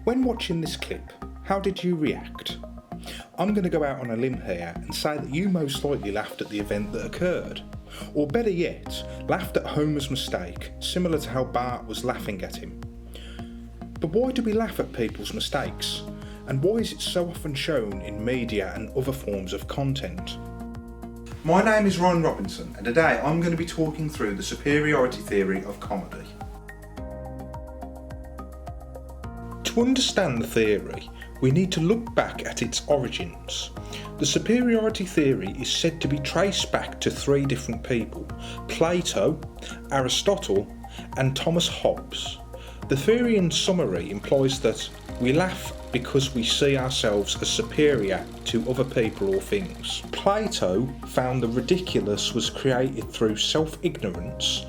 When watching this clip, how did you react? I'm going to go out on a limb here and say that you most likely laughed at the event that occurred. Or better yet, laughed at Homer's mistake, similar to how Bart was laughing at him. But why do we laugh at people's mistakes? And why is it so often shown in media and other forms of content? My name is Ryan Robinson, and today I'm going to be talking through the superiority theory of comedy. To understand the theory, we need to look back at its origins. The superiority theory is said to be traced back to three different people: Plato, Aristotle, and Thomas Hobbes. The theory in summary implies that we laugh because we see ourselves as superior to other people or things. Plato found the ridiculous was created through self-ignorance,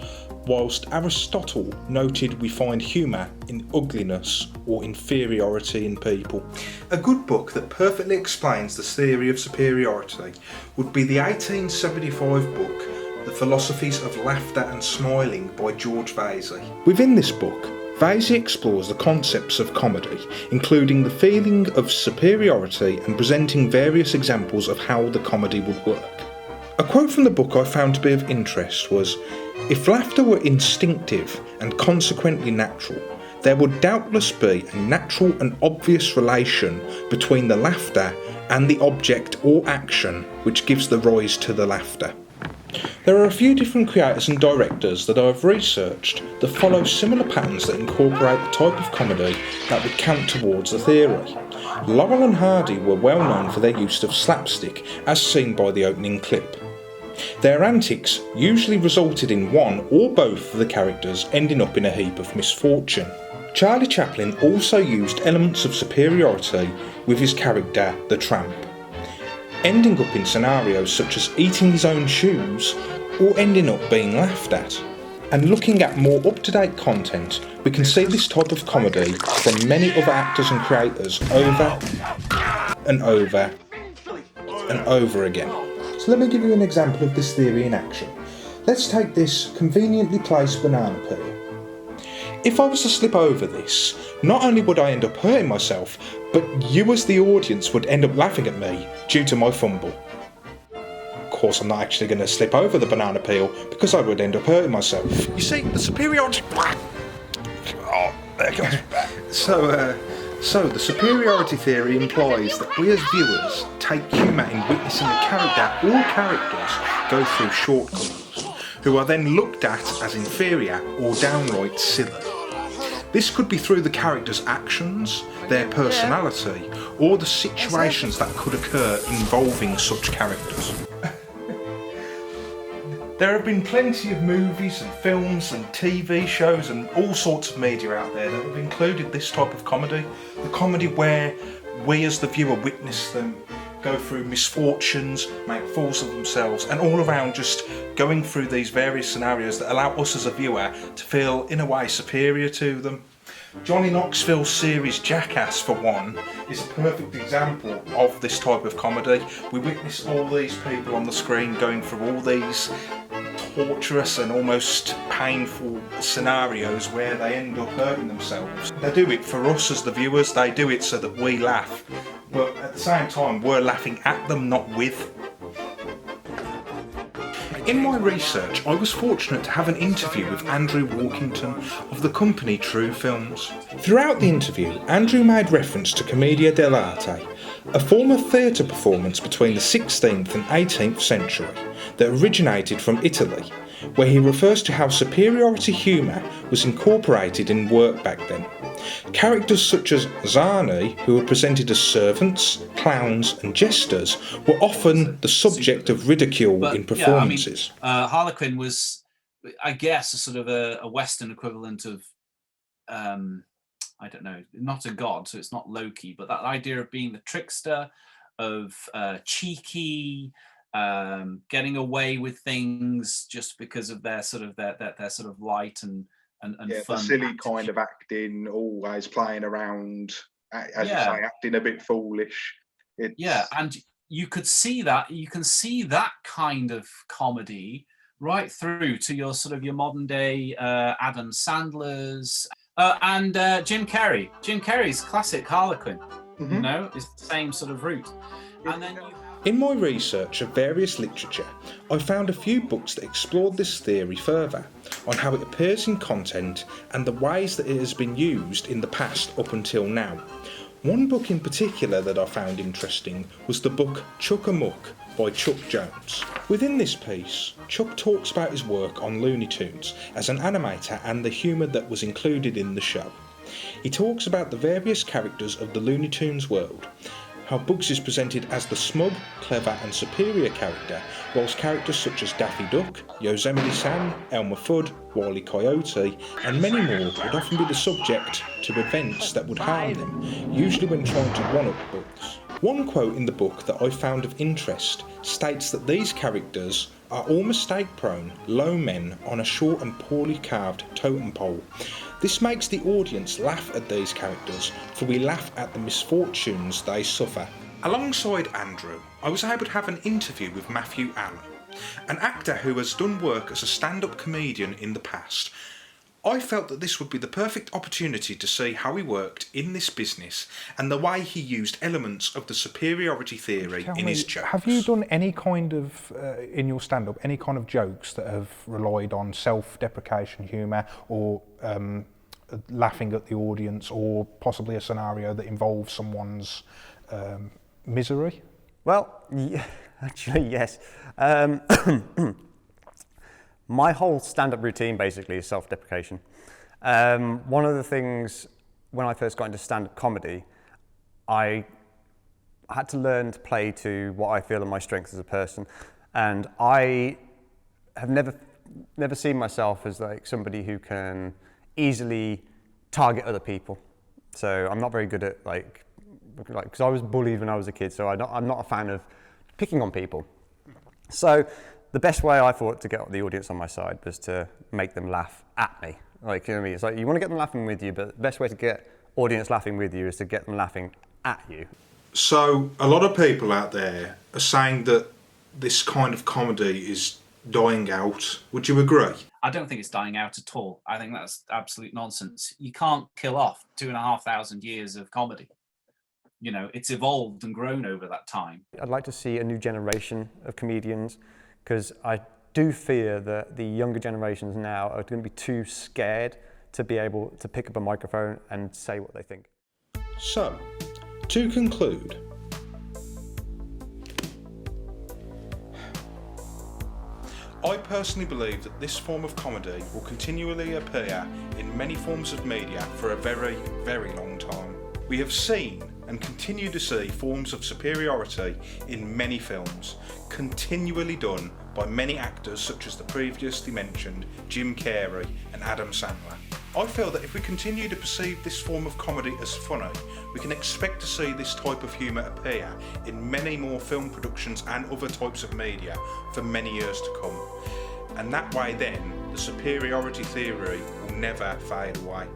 whilst Aristotle noted we find humour in ugliness or inferiority in people. A good book that perfectly explains the theory of superiority would be the 1875 book The Philosophies of Laughter and Smiling by George Vasey. Within this book, Vasey explores the concepts of comedy, including the feeling of superiority and presenting various examples of how the comedy would work. A quote from the book I found to be of interest was, "If laughter were instinctive and consequently natural, there would doubtless be a natural and obvious relation between the laughter and the object or action which gives the rise to the laughter." There are a few different creators and directors that I've researched that follow similar patterns that incorporate the type of comedy that would count towards the theory. Laurel and Hardy were well known for their use of slapstick, as seen by the opening clip. Their antics usually resulted in one or both of the characters ending up in a heap of misfortune. Charlie Chaplin also used elements of superiority with his character, the Tramp, ending up in scenarios such as eating his own shoes or ending up being laughed at. And looking at more up-to-date content, we can see this type of comedy from many other actors and creators over and over and over again. So let me give you an example of this theory in action. Let's take this conveniently placed banana peel. If I was to slip over this, not only would I end up hurting myself, but you as the audience would end up laughing at me due to my fumble. Of course, I'm not actually going to slip over the banana peel because I would end up hurting myself. You see, the superiority... Oh, there it goes. So the superiority theory implies that we as viewers take humour in witnessing a character or characters go through shortcomings, who are then looked at as inferior or downright silly. This could be through the character's actions, their personality, or the situations that could occur involving such characters. There have been plenty of movies and films and TV shows and all sorts of media out there that have included this type of comedy. The comedy where we as the viewer witness them go through misfortunes, make fools of themselves, and all around just going through these various scenarios that allow us as a viewer to feel in a way superior to them. Johnny Knoxville's series Jackass, for one, is a perfect example of this type of comedy. We witness all these people on the screen going through all these torturous and almost painful scenarios where they end up hurting themselves. They do it for us as the viewers, they do it so that we laugh, but at the same time we're laughing at them, not with. In my research, I was fortunate to have an interview with Andrew Walkington of the company True Films. Throughout the interview, Andrew made reference to Commedia dell'arte, a form of theatre performance between the 16th and 18th century that originated from Italy, where he refers to how superiority humour was incorporated in work back then. Characters such as Zani, who were presented as servants, clowns and jesters, were often the subject of ridicule in performances. Harlequin was, I guess, a sort of a Western equivalent of, I don't know, not a god, so it's not Loki, but that idea of being the trickster, of cheeky, getting away with things just because of their sort of their sort of light and fun. The silly kind of acting, always playing around, as you say, acting a bit foolish. And you could see that. You can see that kind of comedy right through to your sort of your modern day Adam Sandler's and Jim Carrey. Jim Carrey's classic Harlequin, you know, is the same sort of route. And then in my research of various literature, I found a few books that explored this theory further, on how it appears in content and the ways that it has been used in the past up until now. One book in particular that I found interesting was the book Chuck Amok by Chuck Jones. Within this piece, Chuck talks about his work on Looney Tunes as an animator and the humour that was included in the show. He talks about the various characters of the Looney Tunes world, how Bugs is presented as the smug, clever and superior character, whilst characters such as Daffy Duck, Yosemite Sam, Elmer Fudd, Wile E. Coyote and many more would often be the subject to events that would harm them, usually when trying to one-up Bugs. One quote in the book that I found of interest states that these characters are all mistake-prone, low men on a short and poorly carved totem pole. This makes the audience laugh at these characters, for we laugh at the misfortunes they suffer. Alongside Andrew, I was able to have an interview with Matthew Allen, an actor who has done work as a stand-up comedian in the past. I felt that this would be the perfect opportunity to see how he worked in this business and the way he used elements of the superiority theory in his jokes. Have you done any kind of, in your stand-up, any kind of jokes that have relied on self-deprecation humour or laughing at the audience, or possibly a scenario that involves someone's misery? Well, actually, yes. My whole stand-up routine basically is self-deprecation. One of the things, when I first got into stand-up comedy, I had to learn to play to what I feel are my strengths as a person. And I have never seen myself as like somebody who can easily target other people. So I'm not very good at like because I was bullied when I was a kid, so I'm not a fan of picking on people. So the best way I thought to get the audience on my side was to make them laugh at me. Like, you know what I mean? It's like you want to get them laughing with you, but the best way to get audience laughing with you is to get them laughing at you. So a lot of people out there are saying that this kind of comedy is dying out. Would you agree? I don't think it's dying out at all. I think that's absolute nonsense. You can't kill off 2,500 years of comedy. You know, it's evolved and grown over that time. I'd like to see a new generation of comedians, because I do fear that the younger generations now are going to be too scared to be able to pick up a microphone and say what they think. So, to conclude, I personally believe that this form of comedy will continually appear in many forms of media for a very, very long time. We have seen and continue to see forms of superiority in many films, continually done by many actors such as the previously mentioned Jim Carrey and Adam Sandler. I feel that if we continue to perceive this form of comedy as funny, we can expect to see this type of humour appear in many more film productions and other types of media for many years to come. And that way then, the superiority theory will never fade away.